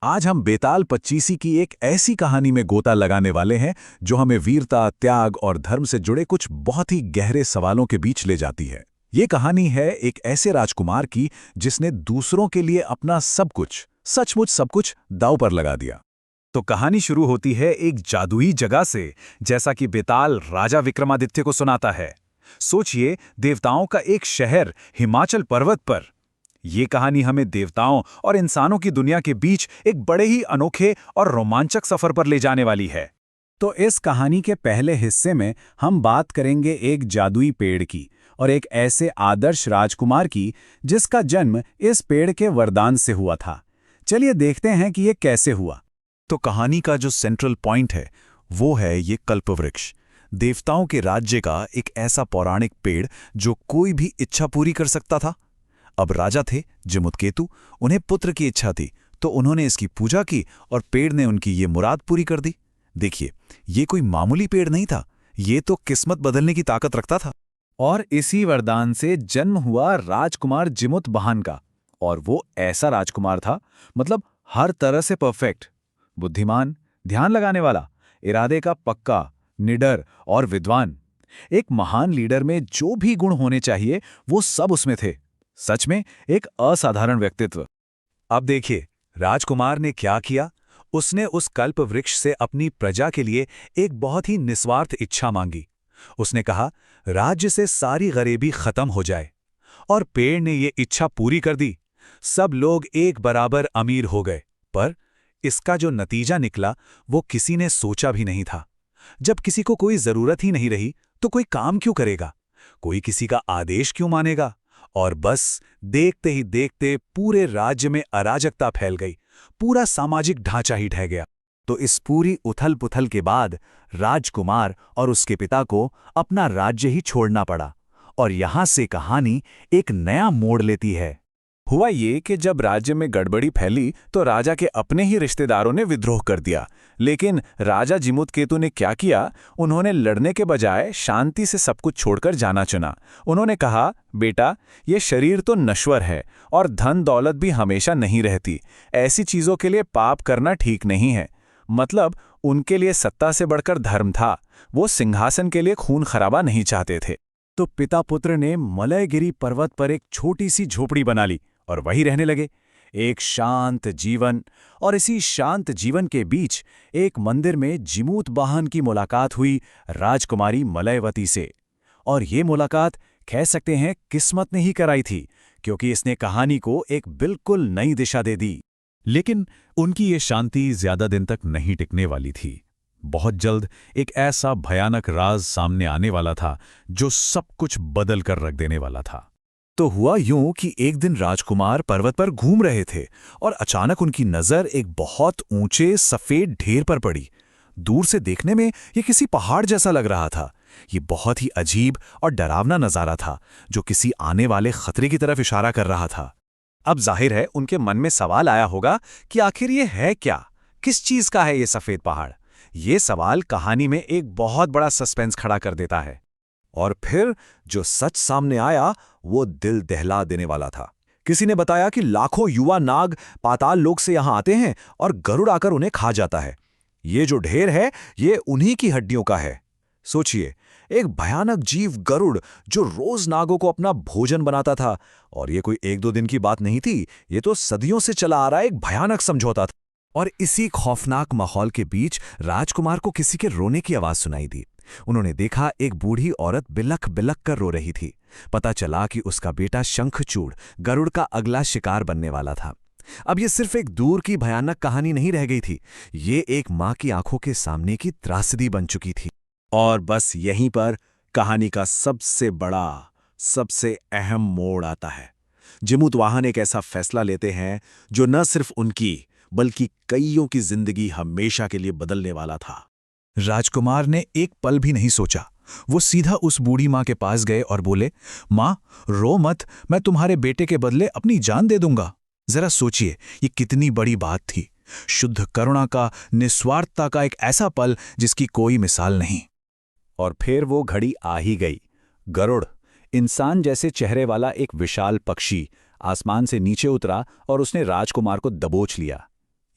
आज हम बेताल पच्चीसी की एक ऐसी कहानी में गोता लगाने वाले हैं जो हमें वीरता, त्याग और धर्म से जुड़े कुछ बहुत ही गहरे सवालों के बीच ले जाती है। ये कहानी है एक ऐसे राजकुमार की जिसने दूसरों के लिए अपना सब कुछ, सचमुच सब कुछ दांव पर लगा दिया। तो कहानी शुरू होती है एक जादुई जगह से, जैसा कि बेताल राजा विक्रमादित्य को सुनाता है। सोचिए, देवताओं का एक शहर हिमाचल पर्वत पर। ये कहानी हमें देवताओं और इंसानों की दुनिया के बीच एक बड़े ही अनोखे और रोमांचक सफर पर ले जाने वाली है। तो इस कहानी के पहले हिस्से में हम बात करेंगे एक जादुई पेड़ की और एक ऐसे आदर्श राजकुमार की जिसका जन्म इस पेड़ के वरदान से हुआ था। चलिए देखते हैं कि ये कैसे हुआ। तो कहानी का जो सेंट्रल पॉइंट है वो है ये कल्पवृक्ष, देवताओं के राज्य का एक ऐसा पौराणिक पेड़ जो कोई भी इच्छा पूरी कर सकता था। अब राजा थे जमुतकेतु, उन्हें पुत्र की इच्छा थी, तो उन्होंने इसकी पूजा की और पेड़ ने उनकी ये मुराद पूरी कर दी। देखिए, ये कोई मामूली पेड़ नहीं था, ये तो किस्मत बदलने की ताकत रखता था। और इसी वरदान से जन्म हुआ राजकुमार जिमुत वाहन का। और वो ऐसा राजकुमार था, मतलब हर तरह से परफेक्ट, बुद्धिमान, ध्यान लगाने वाला, इरादे का पक्का, निडर और विद्वान। एक महान लीडर में जो भी गुण होने चाहिए वो सब उसमें थे। सच में एक असाधारण व्यक्तित्व। अब देखिए, राजकुमार ने क्या किया। उसने उस कल्प वृक्ष से अपनी प्रजा के लिए एक बहुत ही निस्वार्थ इच्छा मांगी। उसने कहा, राज्य से सारी गरीबी खत्म हो जाए। और पेड़ ने ये इच्छा पूरी कर दी। सब लोग एक बराबर अमीर हो गए। पर इसका जो नतीजा निकला वो किसी ने सोचा भी नहीं था। जब किसी को कोई जरूरत ही नहीं रही तो कोई काम क्यों करेगा, कोई किसी का आदेश क्यों मानेगा। और बस देखते ही देखते पूरे राज्य में अराजकता फैल गई, पूरा सामाजिक ढांचा ही ढह गया। तो इस पूरी उथल-पुथल के बाद राजकुमार और उसके पिता को अपना राज्य ही छोड़ना पड़ा। और यहां से कहानी एक नया मोड़ लेती है। हुआ ये कि जब राज्य में गड़बड़ी फैली तो राजा के अपने ही रिश्तेदारों ने विद्रोह कर दिया। लेकिन राजा जिमुतकेतु ने क्या किया, उन्होंने लड़ने के बजाय शांति से सब कुछ छोड़कर जाना चुना। उन्होंने कहा, बेटा, ये शरीर तो नश्वर है और धन दौलत भी हमेशा नहीं रहती। ऐसी चीजों के लिए पाप करना ठीक नहीं है। मतलब उनके लिए सत्ता से बढ़कर धर्म था। वो सिंहासन के लिए खून खराबा नहीं चाहते थे। तो पिता पुत्र ने मलयगिरी पर्वत पर एक छोटी सी झोपड़ी बना ली और वहीं रहने लगे। एक शांत जीवन। और इसी शांत जीवन के बीच एक मंदिर में जिमूत वाहन की मुलाकात हुई राजकुमारी मलयवती से। और ये मुलाकात कह सकते हैं किस्मत ने ही कराई थी, क्योंकि इसने कहानी को एक बिल्कुल नई दिशा दे दी। लेकिन उनकी ये शांति ज्यादा दिन तक नहीं टिकने वाली थी। बहुत जल्द एक ऐसा भयानक राज सामने आने वाला था जो सब कुछ बदल कर रख देने वाला था। तो हुआ यूं कि एक दिन राजकुमार पर्वत पर घूम रहे थे और अचानक उनकी नजर एक बहुत ऊंचे सफेद ढेर पर पड़ी। दूर से देखने में यह किसी पहाड़ जैसा लग रहा था। ये बहुत ही अजीब और डरावना नजारा था जो किसी आने वाले खतरे की तरफ इशारा कर रहा था। अब जाहिर है उनके मन में सवाल आया होगा कि आखिर ये है क्या, किस चीज का है ये सफेद पहाड़। ये सवाल कहानी में एक बहुत बड़ा सस्पेंस खड़ा कर देता है। और फिर जो सच सामने आया वो दिल दहला देने वाला था। किसी ने बताया कि लाखों युवा नाग पाताल लोक से यहां आते हैं और गरुड़ आकर उन्हें खा जाता है। ये जो ढेर है ये उन्हीं की हड्डियों का है। सोचिए, एक भयानक जीव गरुड़ जो रोज नागों को अपना भोजन बनाता था। और ये कोई एक दो दिन की बात नहीं थी, ये तो सदियों से चला आ रहा एक भयानक समझौता था। और इसी खौफनाक माहौल के बीच राजकुमार को किसी के रोने की आवाज सुनाई दी। उन्होंने देखा एक बूढ़ी औरत बिलख बिलख कर रो रही थी। पता चला कि उसका बेटा शंखचूड़ गरुड़ का अगला शिकार बनने वाला था। अब ये सिर्फ एक दूर की भयानक कहानी नहीं रह गई थी, ये एक मां की आंखों के सामने की त्रासदी बन चुकी थी। और बस यहीं पर कहानी का सबसे बड़ा, सबसे अहम मोड़ आता है। जिमुत वाहन एक ऐसा फैसला लेते हैं जो न सिर्फ उनकी बल्कि कईयों की जिंदगी हमेशा के लिए बदलने वाला था। राजकुमार ने एक पल भी नहीं सोचा। वो सीधा उस बूढ़ी मां के पास गए और बोले, मां, रो मत, मैं तुम्हारे बेटे के बदले अपनी जान दे दूंगा। जरा सोचिए, ये कितनी बड़ी बात थी। शुद्ध करुणा का, निस्वार्थता का एक ऐसा पल जिसकी कोई मिसाल नहीं। और फिर वो घड़ी आ ही गई। गरुड़, इंसान जैसे चेहरे वाला एक विशाल पक्षी, आसमान से नीचे उतरा और उसने राजकुमार को दबोच लिया।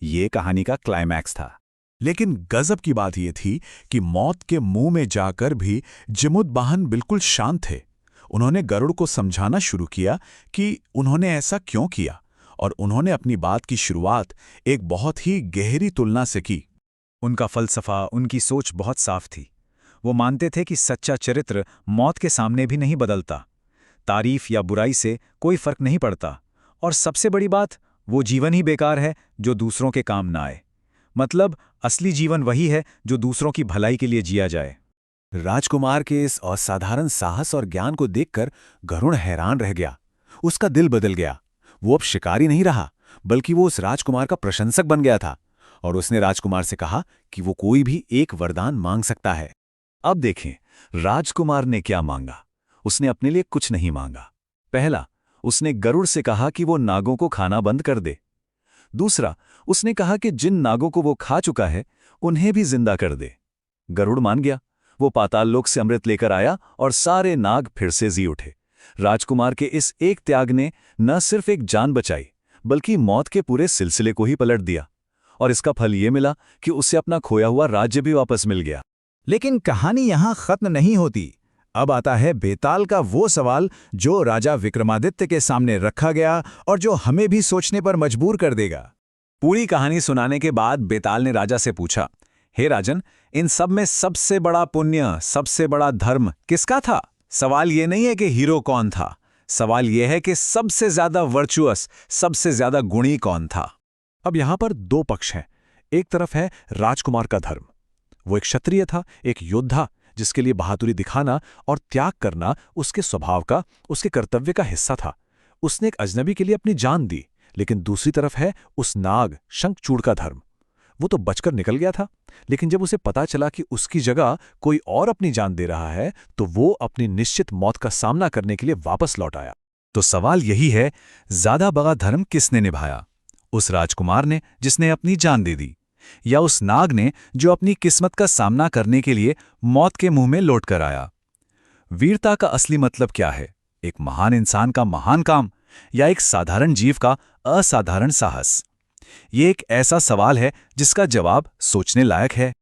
ये कहानी का क्लाइमैक्स था। लेकिन गजब की बात यह थी कि मौत के मुंह में जाकर भी जिमुतवाहन बिल्कुल शांत थे। उन्होंने गरुड़ को समझाना शुरू किया कि उन्होंने ऐसा क्यों किया, और उन्होंने अपनी बात की शुरुआत एक बहुत ही गहरी तुलना से की। उनका फलसफा, उनकी सोच बहुत साफ थी। वो मानते थे कि सच्चा चरित्र मौत के सामने भी नहीं बदलता। तारीफ या बुराई से कोई फर्क नहीं पड़ता। और सबसे बड़ी बात, वो जीवन ही बेकार है जो दूसरों के काम ना आए। मतलब असली जीवन वही है जो दूसरों की भलाई के लिए जिया जाए। राजकुमार के इस असाधारण साहस और ज्ञान को देखकर गरुड़ हैरान रह गया। उसका दिल बदल गया। वो अब शिकारी नहीं रहा, बल्कि वो उस राजकुमार का प्रशंसक बन गया था। और उसने राजकुमार से कहा कि वो कोई भी एक वरदान मांग सकता है। अब देखें, राजकुमार ने क्या मांगा। उसने अपने लिए कुछ नहीं मांगा। पहला, उसने गरुड़ से कहा कि वो नागों को खाना बंद कर दे। दूसरा, उसने कहा कि जिन नागों को वो खा चुका है उन्हें भी जिंदा कर दे। गरुड़ मान गया। वो पाताल लोक से अमृत लेकर आया और सारे नाग फिर से जी उठे। राजकुमार के इस एक त्याग ने न सिर्फ एक जान बचाई, बल्कि मौत के पूरे सिलसिले को ही पलट दिया। और इसका फल ये मिला कि उसे अपना खोया हुआ राज्य भी वापस मिल गया। लेकिन कहानी यहां खत्म नहीं होती। अब आता है बेताल का वो सवाल जो राजा विक्रमादित्य के सामने रखा गया और जो हमें भी सोचने पर मजबूर कर देगा। पूरी कहानी सुनाने के बाद बेताल ने राजा से पूछा, हे राजन, इन सब में सबसे बड़ा पुण्य, सबसे बड़ा धर्म किसका था? सवाल ये नहीं है कि हीरो कौन था, सवाल यह है कि सबसे ज्यादा वर्चुअस, सबसे ज्यादा गुणी कौन था। अब यहां पर दो पक्ष हैं। एक तरफ है राजकुमार का धर्म। वो एक क्षत्रिय था, एक योद्धा, जिसके लिए बहादुरी दिखाना और त्याग करना उसके स्वभाव का, उसके कर्तव्य का हिस्सा था। उसने एक अजनबी के लिए अपनी जान दी। लेकिन दूसरी तरफ है उस नाग शंखचूड़ का धर्म। वो तो बचकर निकल गया था, लेकिन जब उसे पता चला कि उसकी जगह कोई और अपनी जान दे रहा है, तो वो अपनी निश्चित मौत का सामना करने के लिए वापस लौट आया। तो सवाल यही है, ज्यादा बड़ा धर्म किसने निभाया? उस राजकुमार ने जिसने अपनी जान दे दी, या उस नाग ने जो अपनी किस्मत का सामना करने के लिए मौत के मुंह में लौट कर आया? वीरता का असली मतलब क्या है? एक महान इंसान का महान काम, या एक साधारण जीव का असाधारण साहस? ये एक ऐसा सवाल है जिसका जवाब सोचने लायक है।